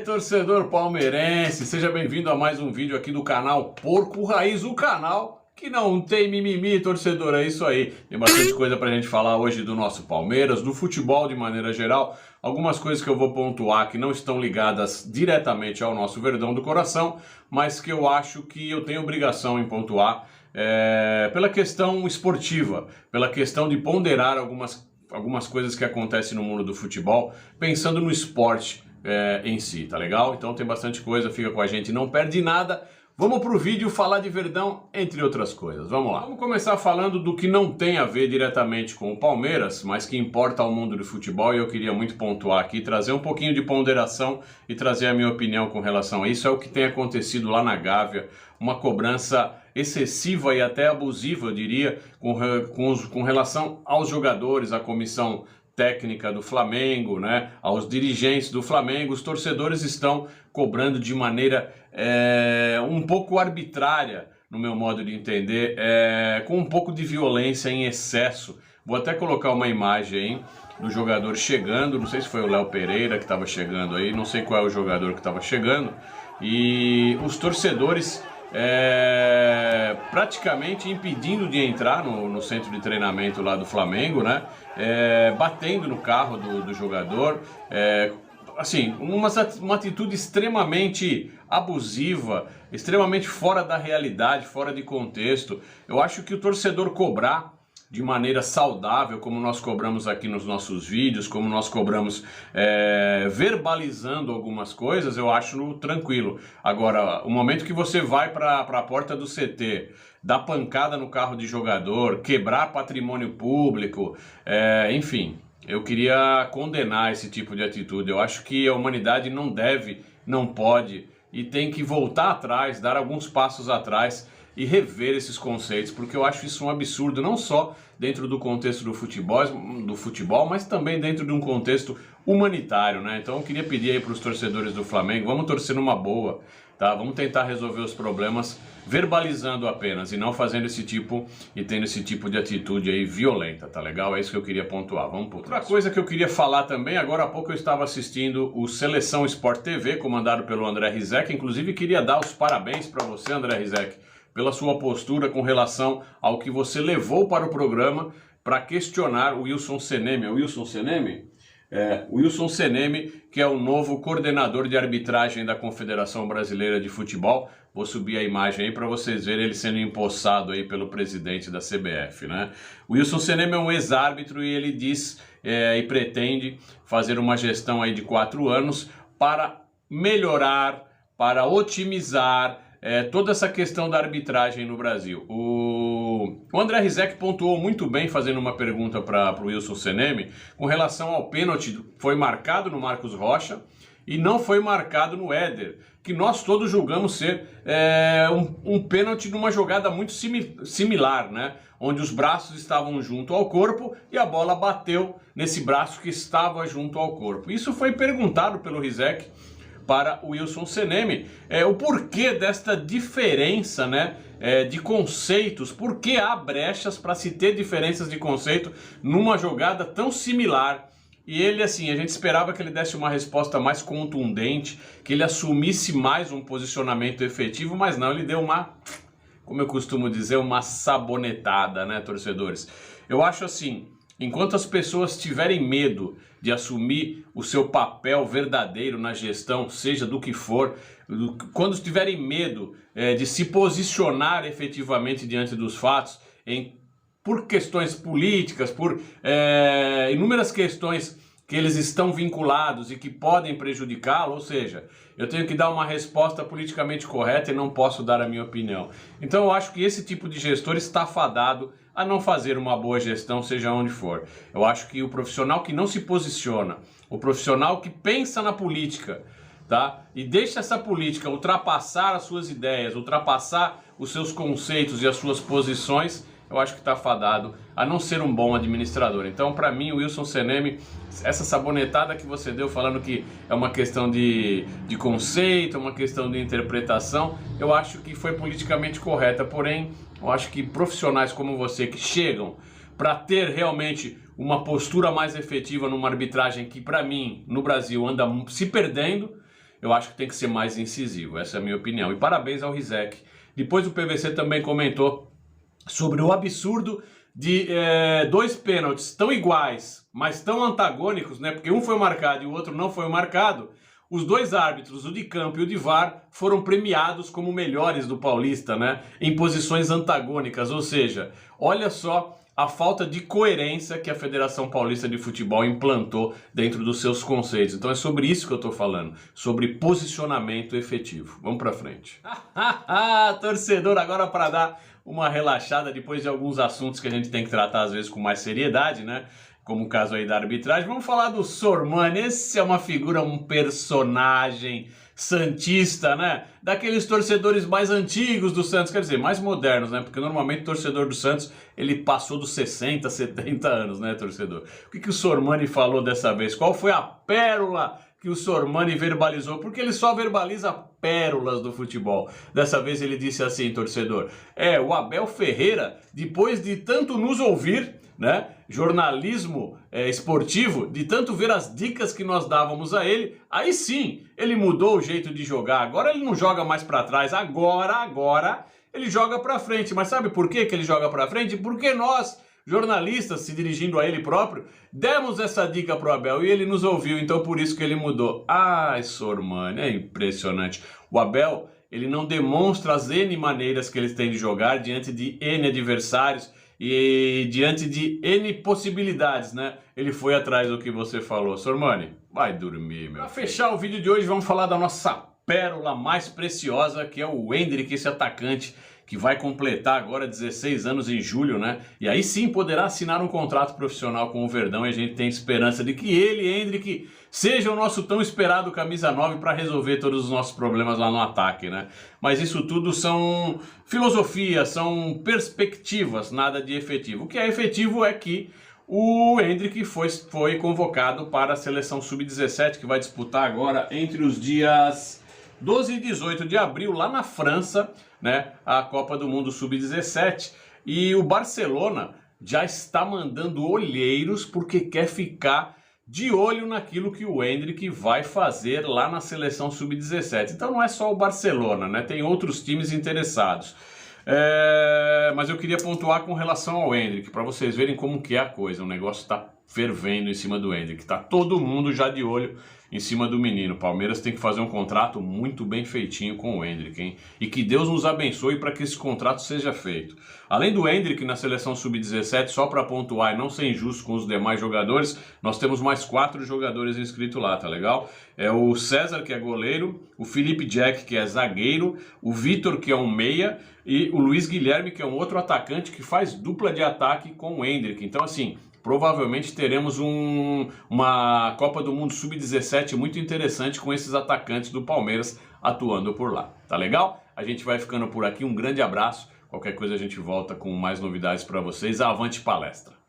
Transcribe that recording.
Torcedor palmeirense, seja bem-vindo a mais um vídeo aqui do canal Porco Raiz, o canal que não tem mimimi, torcedor, é isso aí. Tem bastante coisa pra gente falar hoje do nosso Palmeiras, do futebol de maneira geral, algumas coisas que eu vou pontuar que não estão ligadas diretamente ao nosso Verdão do coração, mas que eu acho que eu tenho obrigação em pontuar pela questão esportiva, pela questão de ponderar algumas coisas que acontecem no mundo do futebol, pensando no esporte em si, tá legal? Então tem bastante coisa, fica com a gente, não perde nada. Vamos pro vídeo falar de Verdão, entre outras coisas. Vamos lá. Vamos começar falando do que não tem a ver diretamente com o Palmeiras, mas que importa ao mundo do futebol, e eu queria muito pontuar aqui, trazer um pouquinho de ponderação e trazer a minha opinião com relação a isso. É o que tem acontecido lá na Gávea, uma cobrança excessiva e até abusiva, eu diria, com relação aos jogadores, à comissão técnica do Flamengo, né, aos dirigentes do Flamengo. Os torcedores estão cobrando de maneira um pouco arbitrária, no meu modo de entender, com um pouco de violência em excesso. Vou até colocar uma imagem aí do jogador chegando, não sei se foi o Léo Pereira que estava chegando aí, não sei qual é o jogador que estava chegando, e os torcedores praticamente impedindo de entrar no centro de treinamento lá do Flamengo, né? Batendo no carro do jogador, assim, uma atitude extremamente abusiva, extremamente fora da realidade, fora de contexto. Eu acho que o torcedor cobrar de maneira saudável, como nós cobramos aqui nos nossos vídeos, como nós cobramos verbalizando algumas coisas, eu acho tranquilo. Agora, o momento que você vai para a porta do CT, dar pancada no carro de jogador, quebrar patrimônio público, enfim, eu queria condenar esse tipo de atitude. Eu acho que a humanidade não deve, não pode e tem que voltar atrás, dar alguns passos atrás e rever esses conceitos, porque eu acho isso um absurdo, não só dentro do contexto do futebol, mas também dentro de um contexto humanitário, né? Então eu queria pedir aí para os torcedores do Flamengo, vamos torcer numa boa, tá? Vamos tentar resolver os problemas verbalizando apenas e não fazendo esse tipo e tendo esse tipo de atitude aí violenta, tá legal? É isso que eu queria pontuar. Vamos por outra coisa que eu queria falar também. Agora há pouco eu estava assistindo o Seleção Sport TV, comandado pelo André Rizek. Inclusive queria dar os parabéns para você, André Rizek, pela sua postura com relação ao que você levou para o programa para questionar o Wilson Seneme. É o Wilson Seneme? O Wilson Seneme, que é o novo coordenador de arbitragem da Confederação Brasileira de Futebol. Vou subir a imagem aí para vocês verem ele sendo empossado aí pelo presidente da CBF, né? O Wilson Seneme é um ex-árbitro e ele diz e pretende fazer uma gestão aí de 4 anos para melhorar, para otimizar toda essa questão da arbitragem no Brasil. O André Rizek pontuou muito bem fazendo uma pergunta para o Wilson Seneme com relação ao pênalti que foi marcado no Marcos Rocha e não foi marcado no Éder, que nós todos julgamos ser um pênalti numa jogada muito similar, né? Onde os braços estavam junto ao corpo e a bola bateu nesse braço que estava junto ao corpo. Isso foi perguntado pelo Rizek para o Wilson Seneme, o porquê desta diferença, né, de conceitos, por que há brechas para se ter diferenças de conceito numa jogada tão similar. E ele, assim, a gente esperava que ele desse uma resposta mais contundente, que ele assumisse mais um posicionamento efetivo, mas não, ele deu uma, como eu costumo dizer, uma sabonetada, né, torcedores? Eu acho assim, enquanto as pessoas tiverem medo de assumir o seu papel verdadeiro na gestão, seja do que for, quando tiverem medo de se posicionar efetivamente diante dos fatos, por questões políticas, por inúmeras questões que eles estão vinculados e que podem prejudicá-lo, ou seja, eu tenho que dar uma resposta politicamente correta e não posso dar a minha opinião. Então eu acho que esse tipo de gestor está fadado a não fazer uma boa gestão, seja onde for. Eu acho que o profissional que não se posiciona, o profissional que pensa na política, tá? E deixa essa política ultrapassar as suas ideias, ultrapassar os seus conceitos e as suas posições, eu acho que está fadado a não ser um bom administrador. Então, para mim, o Wilson Seneme, essa sabonetada que você deu falando que é uma questão de conceito, uma questão de interpretação, eu acho que foi politicamente correta. Porém, eu acho que profissionais como você que chegam para ter realmente uma postura mais efetiva numa arbitragem que, para mim, no Brasil anda se perdendo, eu acho que tem que ser mais incisivo. Essa é a minha opinião. E parabéns ao Rizek. Depois o PVC também comentou sobre o absurdo de dois pênaltis tão iguais, mas tão antagônicos, né? Porque um foi marcado e o outro não foi marcado. Os dois árbitros, o de campo e o de VAR, foram premiados como melhores do Paulista, né? Em posições antagônicas, ou seja, olha só a falta de coerência que a Federação Paulista de Futebol implantou dentro dos seus conceitos. Então é sobre isso que eu estou falando, sobre posicionamento efetivo. Vamos para frente. Torcedor, agora para dar uma relaxada depois de alguns assuntos que a gente tem que tratar às vezes com mais seriedade, né? Como o caso aí da arbitragem, vamos falar do Sormani. Esse é uma figura, um personagem santista, né? Daqueles torcedores mais antigos do Santos, quer dizer, mais modernos, né? Porque normalmente o torcedor do Santos, ele passou dos 60, 70 anos, né, torcedor? O que o Sormani falou dessa vez? Qual foi a pérola que o Sormani verbalizou? Porque ele só verbaliza pérolas do futebol. Dessa vez ele disse assim, torcedor, o Abel Ferreira, depois de tanto nos ouvir, né, jornalismo esportivo, de tanto ver as dicas que nós dávamos a ele, aí sim, ele mudou o jeito de jogar. Agora ele não joga mais para trás, agora ele joga para frente. Mas sabe por que ele joga para frente? Porque nós, jornalistas, se dirigindo a ele próprio, demos essa dica pro Abel e ele nos ouviu, então por isso que ele mudou. Ai, Sormani, é impressionante. O Abel, ele não demonstra as N maneiras que ele tem de jogar diante de N adversários e diante de N possibilidades, né? Ele foi atrás do que você falou. Sormani, vai dormir, meu. Pra fechar o vídeo de hoje, vamos falar da nossa pérola mais preciosa, que é o Endrick, esse atacante que vai completar agora 16 anos em julho, né? E aí sim poderá assinar um contrato profissional com o Verdão e a gente tem esperança de que ele, Endrick, seja o nosso tão esperado camisa 9 para resolver todos os nossos problemas lá no ataque, né? Mas isso tudo são filosofias, são perspectivas, nada de efetivo. O que é efetivo é que o Endrick foi convocado para a seleção sub-17, que vai disputar agora entre os dias 12 e 18 de abril, lá na França, né, a Copa do Mundo Sub-17. E o Barcelona já está mandando olheiros porque quer ficar de olho naquilo que o Endrick vai fazer lá na seleção Sub-17. Então não é só o Barcelona, né? Tem outros times interessados. Mas eu queria pontuar com relação ao Endrick, para vocês verem como que é a coisa. O negócio está fervendo em cima do Endrick. Tá todo mundo já de olho em cima do menino. O Palmeiras tem que fazer um contrato muito bem feitinho com o Endrick, hein? E que Deus nos abençoe para que esse contrato seja feito. Além do Endrick na seleção sub-17, só para pontuar e não ser injusto com os demais jogadores, nós temos mais 4 jogadores inscritos lá, tá legal? É o César, que é goleiro, o Felipe Jack, que é zagueiro, o Vitor, que é um meia, e o Luiz Guilherme, que é um outro atacante que faz dupla de ataque com o Endrick. Então, assim, provavelmente teremos uma Copa do Mundo Sub-17 muito interessante com esses atacantes do Palmeiras atuando por lá. Tá legal? A gente vai ficando por aqui. Um grande abraço. Qualquer coisa a gente volta com mais novidades para vocês. Avante palestra!